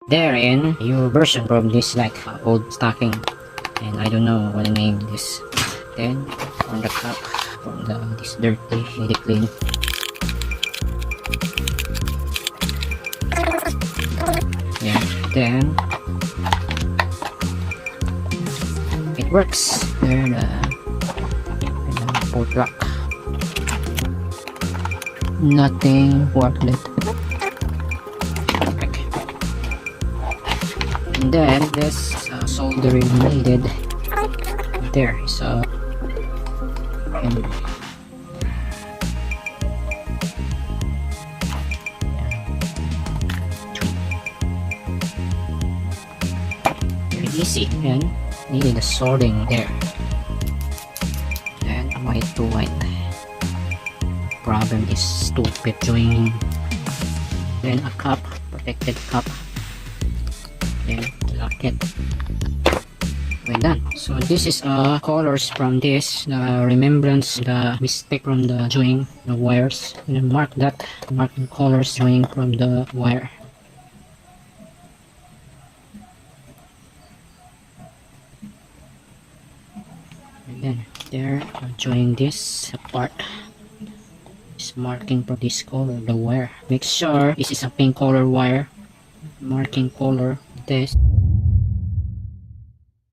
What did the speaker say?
therein your version from this like old stocking, and I don't know what to name this. Then on the cup from this dirty, need it clean. Yeah, then it works. There the port lock. Nothing worklet. And then this soldering needed there. So and very easy, and needed a soldering there. And white to white. Problem is stupid joining. Then a cup, protected cup. Then lock it. We're done. So this is colors from this, the remembrance, the mistake from the joining the wires. And then mark that, mark the colors joining from the wire. And then there, join this apart. Marking for this color, the wire. Make sure this is a pink color wire. Marking color this.